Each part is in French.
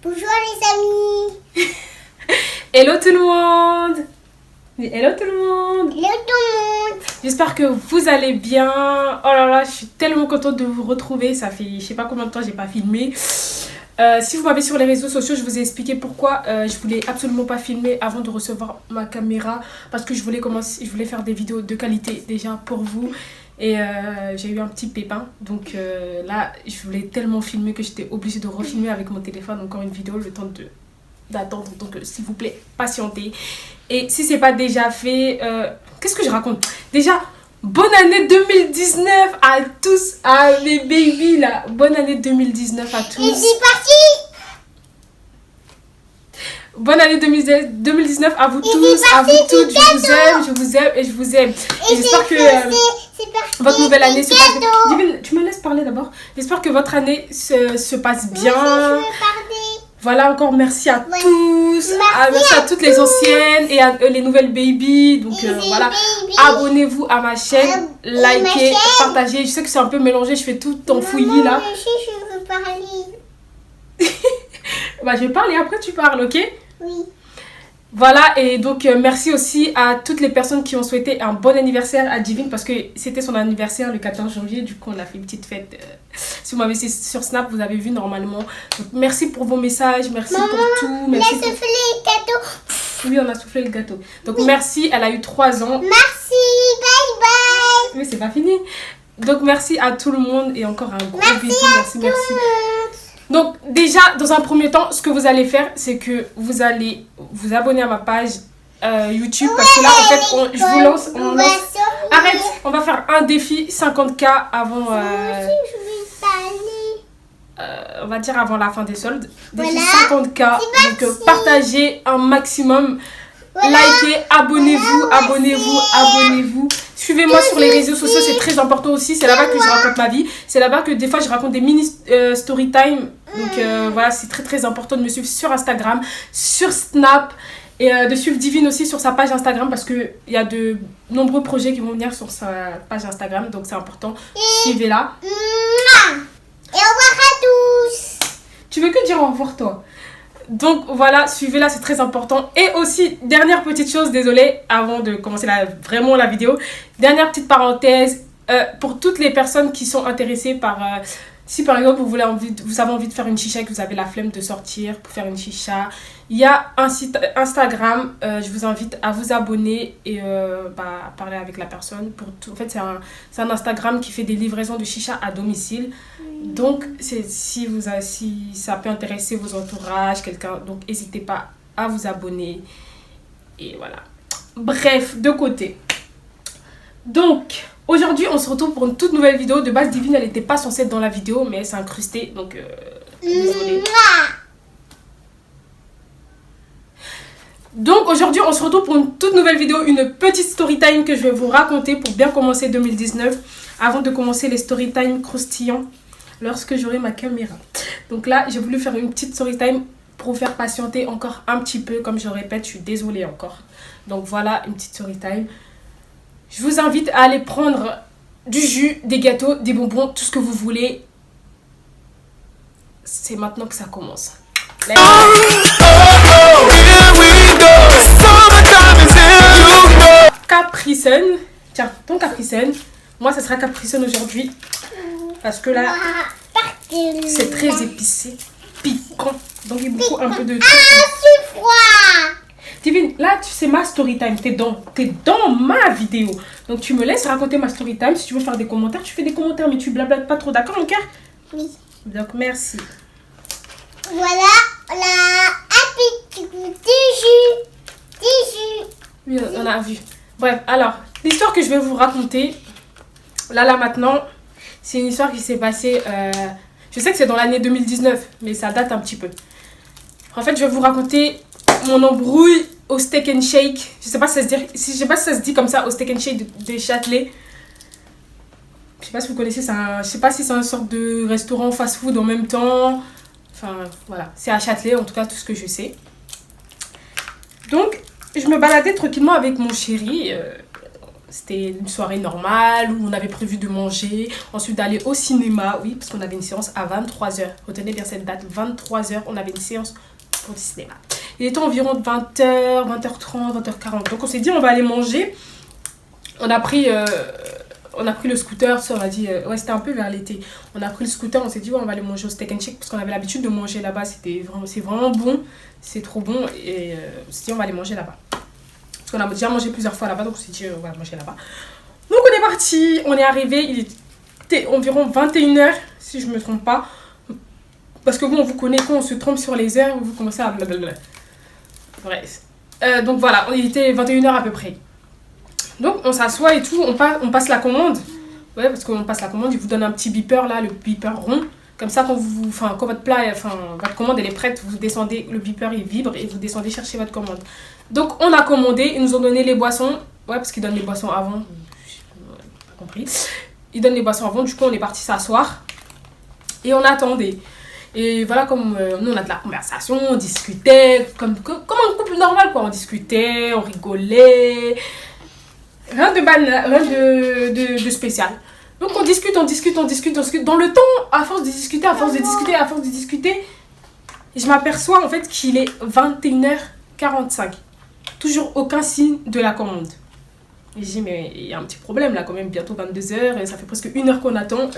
Bonjour les amis. Hello tout le monde. Hello tout le monde. Hello tout le monde. J'espère que vous allez bien. Oh là là, je suis tellement contente de vous retrouver. Ça fait je sais pas combien de temps j'ai pas filmé. Si vous m'avez sur les réseaux sociaux, je vous ai expliqué pourquoi je voulais absolument pas filmer avant de recevoir ma caméra. Parce que je voulais faire des vidéos de qualité déjà pour vous. Et j'ai eu un petit pépin. Donc là, je voulais tellement filmer que j'étais obligée de refilmer avec mon téléphone encore une vidéo, le temps d'attendre. Donc s'il vous plaît, patientez. Et si c'est pas déjà fait, qu'est-ce que je raconte? Déjà, bonne année 2019 à tous, à mes babies là. Bonne année 2019 à tous. Et c'est parti. Bonne année 2019 à vous tous, à vous toutes. Je vous aime et je vous aime. Et j'espère que votre nouvelle année se passe bien. Divine, tu me laisses parler d'abord. J'espère que votre année se passe bien. Oui, je veux parler. Voilà, encore merci à tous. Merci à toutes les anciennes et à les nouvelles babies. Donc voilà, abonnez-vous à ma chaîne, likez, partagez. Je sais que c'est un peu mélangé, je fais tout en fouillis là. Je veux parler. Bah, je vais parler, après tu parles, ok? Oui. Voilà, et donc merci aussi à toutes les personnes qui ont souhaité un bon anniversaire à Divine parce que c'était son anniversaire le 14 janvier. Du coup, on a fait une petite fête. Si vous m'avez vu sur Snap, vous avez vu normalement. Donc, merci pour vos messages, merci pour tout. Merci on a soufflé le gâteau. Oui, on a soufflé le gâteau. Donc merci, elle a eu 3 ans. Merci, bye bye. Mais c'est pas fini. Donc merci à tout le monde et encore un gros bisou. Merci. Donc déjà, dans un premier temps, ce que vous allez faire, c'est que vous allez vous abonner à ma page YouTube. Parce que là, en fait, je vous lance. Arrête, on va faire un défi 50K avant... on va dire avant la fin des soldes. Défi 50K. Donc partagez un maximum. Likez, abonnez-vous. Suivez-moi sur les réseaux sociaux, c'est très important aussi. C'est là-bas que je raconte ma vie. C'est là-bas que des fois je raconte des mini story time. Donc voilà, c'est très très important de me suivre sur Instagram, sur Snap. Et de suivre Divine aussi sur sa page Instagram parce qu'il y a de nombreux projets qui vont venir sur sa page Instagram. Donc c'est important. Suivez-la. Et au revoir à tous. Tu veux que dire au revoir toi? Donc voilà, suivez-la, c'est très important. Et aussi, dernière petite chose, désolée, avant de commencer vraiment la vidéo. Dernière petite parenthèse, pour toutes les personnes qui sont intéressées par... si par exemple vous avez envie de faire une chicha et que vous avez la flemme de sortir pour faire une chicha, il y a un site Instagram, je vous invite à vous abonner et à parler avec la personne. En fait, c'est un Instagram qui fait des livraisons de chicha à domicile. Donc, si ça peut intéresser vos entourages, quelqu'un, donc n'hésitez pas à vous abonner. Et voilà. Bref, de côté. Donc, aujourd'hui, on se retrouve pour une toute nouvelle vidéo. De base, Divine, elle n'était pas censée être dans la vidéo, mais elle s'est incrustée. Donc, désolée. Donc, aujourd'hui, on se retrouve pour une toute nouvelle vidéo. Une petite story time que je vais vous raconter pour bien commencer 2019. Avant de commencer les story time croustillants. Lorsque j'aurai ma caméra. Donc là, j'ai voulu faire une petite story time pour vous faire patienter encore un petit peu. Comme je répète, je suis désolée encore. Donc voilà, une petite story time. Je vous invite à aller prendre du jus, des gâteaux, des bonbons, tout ce que vous voulez. C'est maintenant que ça commence. Capri Sun. Tiens, ton Capri Sun. Moi, ça sera Capri Sun aujourd'hui. Parce que là, c'est très épicé, piquant. Donc, il y a beaucoup un peu de... c'est froid. Divine, là, c'est ma story time. T'es dans ma vidéo. Donc, tu me laisses raconter ma story time. Si tu veux faire des commentaires, tu fais des commentaires. Mais tu blablates pas trop, d'accord, mon cœur? Oui. Donc, merci. Voilà, un petit goût de jus. Oui, on a vu. Bref, alors, l'histoire que je vais vous raconter, là, maintenant... C'est une histoire qui s'est passée, je sais que c'est dans l'année 2019, mais ça date un petit peu. En fait, je vais vous raconter mon embrouille au Steak and Shake. Je sais pas si ça se dit comme ça, au Steak and Shake de Châtelet. Je sais pas si vous connaissez, je sais pas si c'est une sorte de restaurant fast-food en même temps. Enfin, voilà, c'est à Châtelet, en tout cas, tout ce que je sais. Donc, je me baladais tranquillement avec mon chéri. C'était une soirée normale où on avait prévu de manger, ensuite d'aller au cinéma, oui, parce qu'on avait une séance à 23h. Retenez bien cette date, 23h, on avait une séance pour du cinéma. Il était environ 20h, 20h30, 20h40. Donc on s'est dit, on va aller manger. On a pris le scooter, ça on a dit, ouais, c'était un peu vers l'été. On a pris le scooter, on s'est dit, ouais, on va aller manger au Steak and Shake parce qu'on avait l'habitude de manger là-bas. C'est vraiment bon, c'est trop bon. Et on s'est dit, on va aller manger là-bas. Parce qu'on a déjà mangé plusieurs fois là-bas, donc on s'est dit, on va manger là-bas. Donc on est parti, on est arrivé, il était environ 21h, si je ne me trompe pas. Parce que vous, on vous connaît, quand on se trompe sur les heures, vous commencez à blablabla. Bref. Donc voilà, il était 21h à peu près. Donc on s'assoit et tout, on passe la commande. Ouais, parce qu'on passe la commande, il vous donne un petit beeper là, le beeper rond. Comme ça, quand votre commande elle est prête, vous descendez, le beeper il vibre et vous descendez chercher votre commande. Donc on a commandé, ils nous ont donné les boissons. Ouais, parce qu'ils donnent les boissons avant. Pas compris. Ils donnent les boissons avant, du coup on est parti s'asseoir. Et on attendait. Et voilà, comme nous on a de la conversation, on discutait, comme un couple normal quoi. On discutait, on rigolait. Rien de spécial. Donc on discute. Dans le temps, à force de discuter, je m'aperçois en fait qu'il est 21h45. Toujours aucun signe de la commande. Et je dis, mais il y a un petit problème là quand même, bientôt 22h, et ça fait presque 1 heure qu'on attend.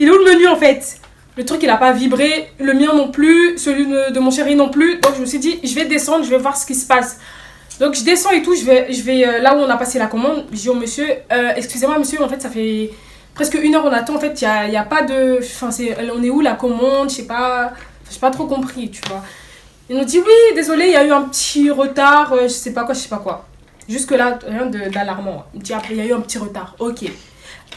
Il est où le menu en fait? Le truc il a pas vibré, le mien non plus, celui de mon chéri non plus. Donc je me suis dit, je vais descendre, je vais voir ce qui se passe. Donc je descends et tout, je vais là où on a passé la commande. Je dis au monsieur, excusez-moi monsieur, en fait ça fait presque 1 heure on attend, en fait il y a pas de... Enfin on est où la commande, je sais pas trop compris, tu vois. Il nous dit oui, désolé, il y a eu un petit retard, je sais pas quoi. Jusque là, rien d'alarmant. Il me dit après il y a eu un petit retard, ok.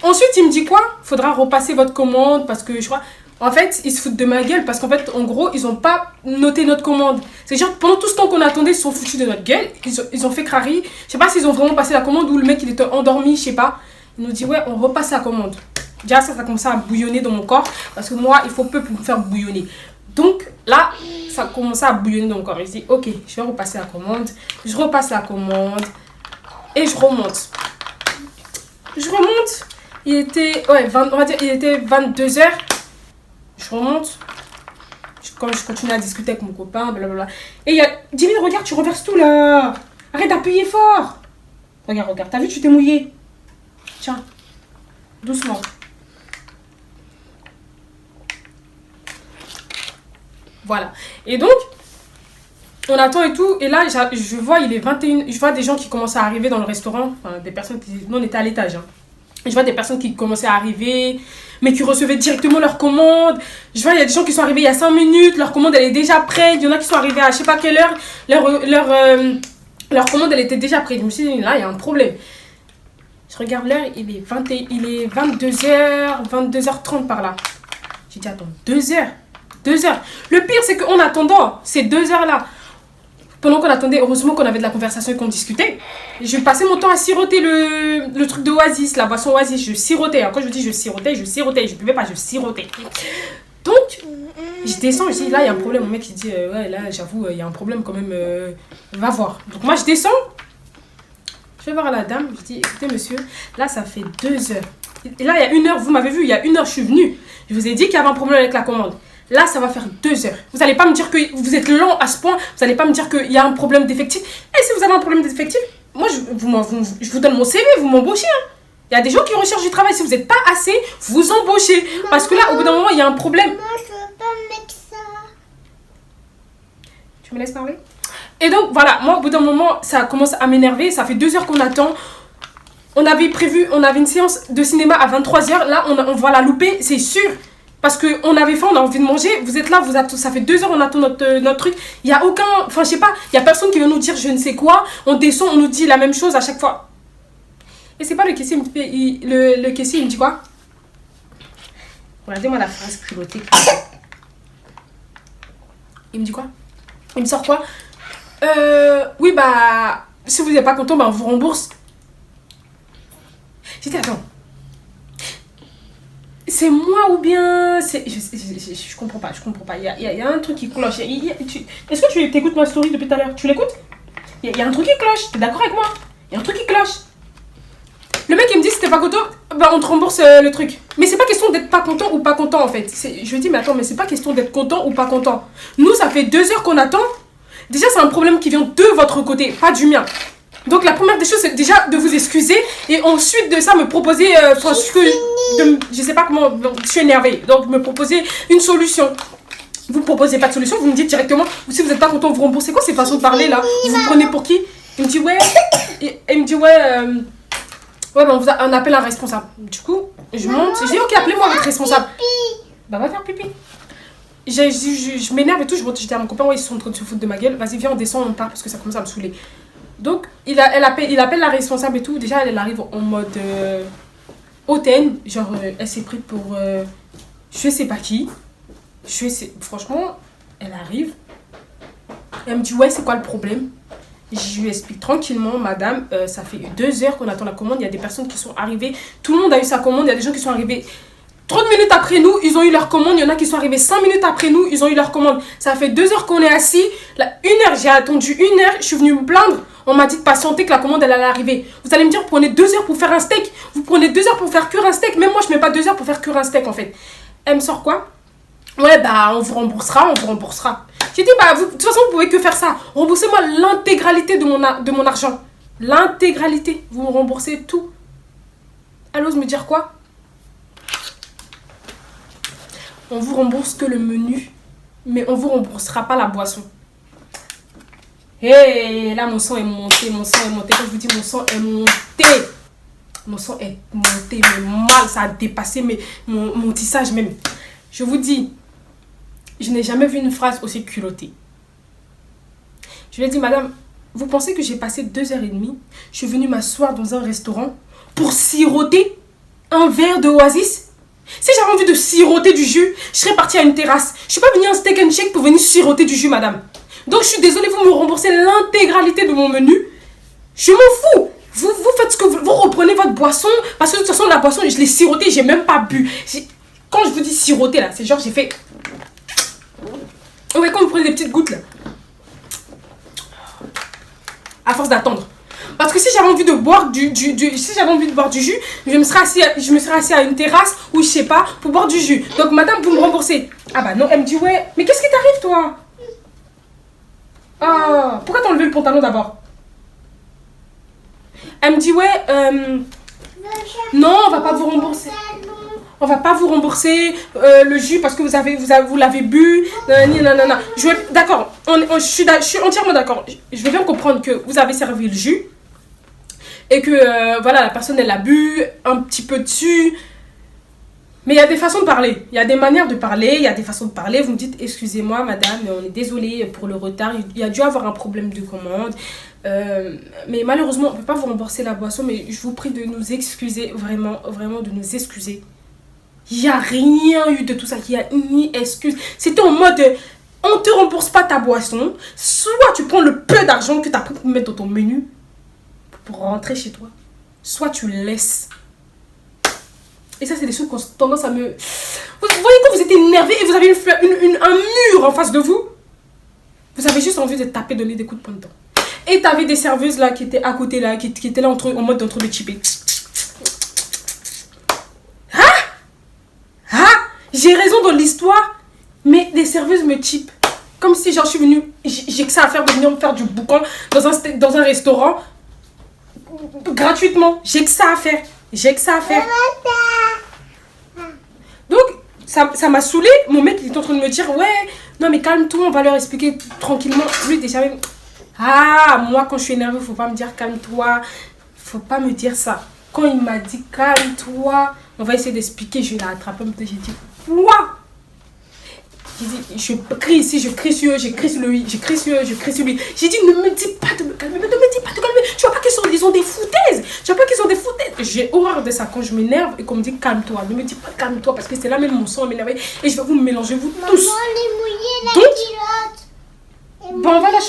Ensuite il me dit quoi? Faudra repasser votre commande parce que je crois... En fait, ils se foutent de ma gueule parce qu'en fait, en gros, ils ont pas noté notre commande. C'est genre, pendant tout ce temps qu'on attendait, ils se sont foutus de notre gueule. Ils ont fait crari. Je sais pas s'ils ont vraiment passé la commande ou le mec, il était endormi, je sais pas. Il nous dit, ouais, on repasse la commande. Déjà, ça commençait à bouillonner dans mon corps parce que moi, il faut peu pour me faire bouillonner. Donc là, ça commençait à bouillonner dans mon corps. Je dis, ok, je vais repasser la commande. Je repasse la commande et je remonte. Il était, on va dire, il était 22h. Je remonte, je continue à discuter avec mon copain, blablabla. Et il y a Jimmy, regarde, tu renverses tout là. Arrête d'appuyer fort. Regarde, t'as vu, tu t'es mouillé. Tiens, doucement. Voilà. Et donc, on attend et tout. Et là, je vois, il est 21. Je vois des gens qui commencent à arriver dans le restaurant. Enfin, des personnes qui... Nous, on était à l'étage. Hein. Je vois des personnes qui commençaient à arriver, mais qui recevaient directement leur commande. Je vois, il y a des gens qui sont arrivés il y a 5 minutes, leur commande elle est déjà prête. Il y en a qui sont arrivés à je sais pas quelle heure, leur commande elle était déjà prête. Je me suis dit, là, il y a un problème. Je regarde l'heure, il est 22h, 22h30 par là. J'ai dit, attends, 2 heures. Le pire, c'est qu'en attendant ces 2 heures là, pendant qu'on attendait, heureusement qu'on avait de la conversation et qu'on discutait, je passais mon temps à siroter le truc de Oasis, la boisson Oasis. Je sirotais. Quand je dis je sirotais. Je buvais pas, je sirotais. Donc, je descends, je dis là, il y a un problème. Mon mec, il dit ouais, là, j'avoue, il y a un problème quand même. Va voir. Donc, moi, je descends. Je vais voir la dame. Je dis écoutez, monsieur, là, ça fait 2 heures. Et là, il y a 1 heure, vous m'avez vu, il y a 1 heure, je suis venue. Je vous ai dit qu'il y avait un problème avec la commande. Là, ça va faire 2 heures. Vous n'allez pas me dire que vous êtes lent à ce point. Vous n'allez pas me dire qu'il y a un problème d'effectif. Et si vous avez un problème d'effectif, moi, je vous donne mon CV, vous m'embauchez. Hein. Il y a des gens qui recherchent du travail. Si vous n'êtes pas assez, vous embauchez. Parce que là, au bout d'un moment, il y a un problème. Moi, je veux pas mettre ça. Tu me laisses parler? Et donc, voilà. Moi, au bout d'un moment, ça commence à m'énerver. Ça fait 2 heures qu'on attend. On avait une séance de cinéma à 23h. Là, on va la louper, c'est sûr. Parce qu'on avait faim, on a envie de manger. Vous êtes là, ça fait 2 heures, on attend notre truc. Il n'y a aucun... Enfin, je sais pas, il n'y a personne qui veut nous dire je ne sais quoi. On descend, on nous dit la même chose à chaque fois. Et c'est pas le caissier, le caissier, il me dit quoi? Regardez-moi la phrase culottée. Il me dit quoi? Il me sort quoi? Oui, bah... Si vous n'êtes pas content, bah, on vous rembourse. J'ai dit, attends. C'est moi ou bien... Je comprends pas. Il y a un truc qui cloche. Est-ce que tu écoutes ma story depuis tout à l'heure? Tu l'écoutes? Il y a un truc qui cloche. T'es d'accord avec moi? Il y a un truc qui cloche. Le mec, il me dit, si t'es pas content, bah, on te rembourse le truc. Mais c'est pas question d'être pas content ou pas content, en fait. Je lui dis, mais attends, mais c'est pas question d'être content ou pas content. Nous, ça fait 2 heures qu'on attend. Déjà, c'est un problème qui vient de votre côté, pas du mien. Donc, la première des choses, c'est déjà de vous excuser. Et ensuite de ça, me proposer... je sais pas comment... Je suis énervée. Donc, me proposer une solution. Vous ne proposez pas de solution, vous me dites directement, si vous n'êtes pas content, vous remboursez. Quoi ces façons de parler là? Vous vous prenez pour qui? Il me dit ouais. Il me dit ouais. Ouais, ben on appelle un responsable. Du coup, je monte. Je dis ok, appelez-moi votre responsable. Bah, va faire pipi. Je m'énerve et tout. Je dis à mon copain, ouais, ils sont en train de se foutre de ma gueule. Vas-y, viens, on descend, on part parce que ça commence à me saouler. Donc, il appelle la responsable et tout. Déjà, elle arrive en mode hautaine. Genre, elle s'est prise pour je sais pas qui. Franchement, elle arrive. Elle me dit, ouais, c'est quoi le problème? Je lui explique tranquillement, madame, ça fait 2 heures qu'on attend la commande. Il y a des personnes qui sont arrivées. Tout le monde a eu sa commande. Il y a des gens qui sont arrivés 30 minutes après nous, ils ont eu leur commande. Il y en a qui sont arrivés 5 minutes après nous, ils ont eu leur commande. Ça fait 2 heures qu'on est assis. Là, 1 heure, j'ai attendu 1 heure. Je suis venue me plaindre. On m'a dit de patienter que la commande, elle allait arriver. Vous allez me dire, vous prenez 2 heures pour faire un steak. Vous prenez 2 heures pour faire cuire un steak. Même moi, je mets pas 2 heures pour faire cuire un steak, en fait. Elle me sort quoi? Ouais, bah, on vous remboursera. J'ai dit, bah, de toute façon, vous pouvez que faire ça. Remboursez-moi l'intégralité de mon argent. L'intégralité. Vous me remboursez tout. Elle ose me dire quoi? On vous rembourse que le menu, mais on vous remboursera pas la boisson. Hé, là, mon sang est monté. Quand je vous dis, mon sang est monté. Mon sang est monté, mais mal. Ça a dépassé mon tissage même. Je vous dis, je n'ai jamais vu une phrase aussi culottée. Je lui ai dit, madame, vous pensez que j'ai passé 2h30? Je suis venue m'asseoir dans un restaurant pour siroter un verre de Oasis? Si j'avais envie de siroter du jus, je serais partie à une terrasse. Je suis pas venue à un steak and shake pour venir siroter du jus, madame. Donc je suis désolée, vous me remboursez l'intégralité de mon menu. Je m'en fous. Vous faites ce que vous reprenez votre boisson. Parce que de toute façon, la boisson, je l'ai sirotée, j'ai même pas bu. Quand je vous dis siroter, là, c'est genre j'ai fait... Ouais, quand vous prenez des petites gouttes, là. À force d'attendre. Parce que si j'avais envie de boire du jus, je me serais assis à une terrasse ou je sais pas, pour boire du jus. Donc, madame, vous me remboursez. Ah bah non, elle me dit, ouais, mais qu'est-ce qui t'arrive, toi? Ah, pourquoi t'as enlevé le pantalon d'abord? Elle me dit, ouais, non, on va pas vous rembourser. On va pas vous rembourser le jus parce que vous l'avez bu. Nanana. D'accord, je suis entièrement d'accord. Je veux bien comprendre que vous avez servi le jus. Et que voilà, la personne elle a bu un petit peu dessus. Mais il y a des façons de parler. Il y a des manières de parler. Il y a des façons de parler. Vous me dites, excusez-moi madame, mais on est désolé pour le retard. Il y a dû avoir un problème de commande. Mais malheureusement, on ne peut pas vous rembourser la boisson. Mais je vous prie de nous excuser. Vraiment, vraiment de nous excuser. Il n'y a rien eu de tout ça. Il n'y a ni excuse. C'était en mode, on ne te rembourse pas ta boisson. Soit tu prends le peu d'argent que tu as pris pour mettre dans ton menu pour rentrer chez toi. Soit tu laisses. Et ça, c'est des choses qui ont tendance à me... Vous voyez quand vous êtes énervé et vous avez un mur en face de vous. Vous avez juste envie de taper, donner des coups de poing dedans. Et t'avais des serveuses là qui étaient à côté là, qui étaient là en mode en train de chipper. J'ai raison dans l'histoire, mais les serveuses me chipent. Comme si genre je suis venue, j'ai que ça à faire de venir me faire du boucan dans un restaurant gratuitement. J'ai que ça à faire. Donc ça m'a saoulé. Mon mec il est en train de me dire ouais, non mais calme-toi, on va leur expliquer tranquillement. Lui déjà même, moi quand je suis énervée, faut pas me dire calme-toi. Faut pas me dire ça. Quand il m'a dit calme-toi, on va essayer d'expliquer, je vais la rattraper. J'ai dit quoi? J'ai dit, je crie ici, je crie sur eux, je crie sur lui, je crie sur eux, je crie sur lui. J'ai dit, ne me dis pas de me calmer, Tu vois pas qu'ils ont des foutaises. J'ai horreur de ça quand je m'énerve et qu'on me dit calme-toi. Ne me dis pas calme-toi parce que c'est là même mon sang m'énerver et je vais vous mélanger, vous tous. Maman, elle est mouillée, la culotte. Bon, on va la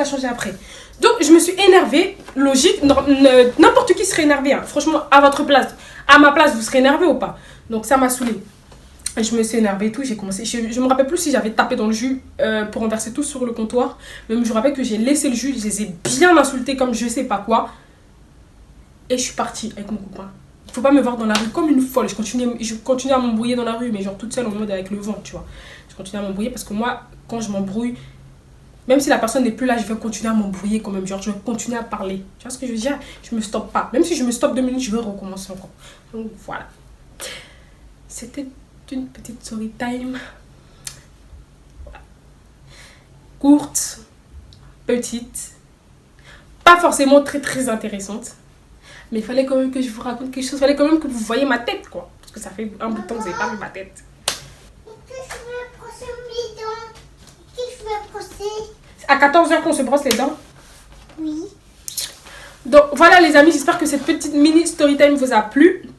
changer après. Donc, je me suis énervée. Logique, n'importe qui serait énervé. Hein. Franchement, à votre place, à ma place, vous serez énervé ou pas? Donc, ça m'a saoulée. Je me suis énervée et tout. J'ai commencé. Je me rappelle plus si j'avais tapé dans le jus pour renverser tout sur le comptoir. Mais je me rappelle que j'ai laissé le jus. Je les ai bien insultés comme je sais pas quoi. et je suis partie avec mon copain. Il faut pas me voir dans la rue comme une folle. Je continue à m'embrouiller dans la rue, mais genre toute seule en mode avec le vent, tu vois. Je continue à m'embrouiller parce que moi, quand je m'embrouille, même si la personne n'est plus là, je vais continuer à m'embrouiller quand même. Genre, je vais continuer à parler. Tu vois ce que je veux dire? Je me stoppe pas. Même si je me stoppe 2 minutes, je vais recommencer encore. Donc voilà. C'était une petite story time. Voilà. Courte, petite, pas forcément très très intéressante. Mais il fallait quand même que je vous raconte quelque chose. Il fallait quand même que vous voyez ma tête, quoi. Parce que ça fait un bout de temps que vous n'avez pas vu ma tête. Je veux brosser mes dents. Je veux brosser. À 14h qu'on se brosse les dents. Oui. Donc voilà les amis, j'espère que cette petite mini story time vous a plu.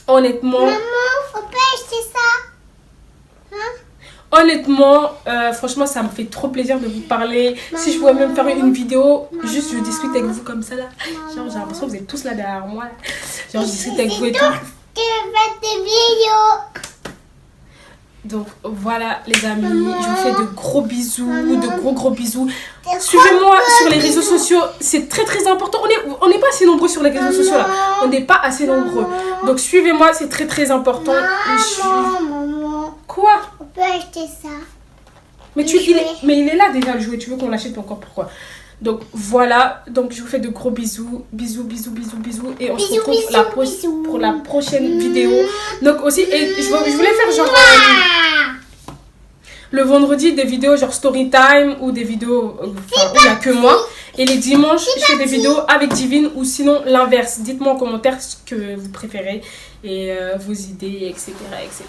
Honnêtement. Maman, faut pas acheter ça. Hein? Honnêtement, franchement, ça me fait trop plaisir de vous parler. Si je pouvais même faire une vidéo, juste je discute avec vous comme ça là. Genre, j'ai l'impression que vous êtes tous là derrière moi. Là. Genre, je discute avec vous et tout. Tu veux faire des vidéos. Donc voilà les amis, je vous fais de gros bisous, de gros bisous. Suivez-moi sur les réseaux sociaux, c'est très très important. On n'est pas assez nombreux sur les réseaux sociaux là. On n'est pas assez nombreux. Donc suivez-moi, c'est très très important. Maman. Quoi? On peut acheter ça. Mais il est là déjà le jouet, tu veux qu'on l'achète encore, pourquoi? Donc voilà, donc je vous fais de gros bisous, bisous. Et on se retrouve pour la prochaine vidéo. Donc aussi, et je voulais faire genre le vendredi des vidéos genre story time ou des vidéos où il n'y a que moi. Et les dimanches, je fais des vidéos avec Divine ou sinon l'inverse. Dites-moi en commentaire ce que vous préférez et vos idées, etc. etc.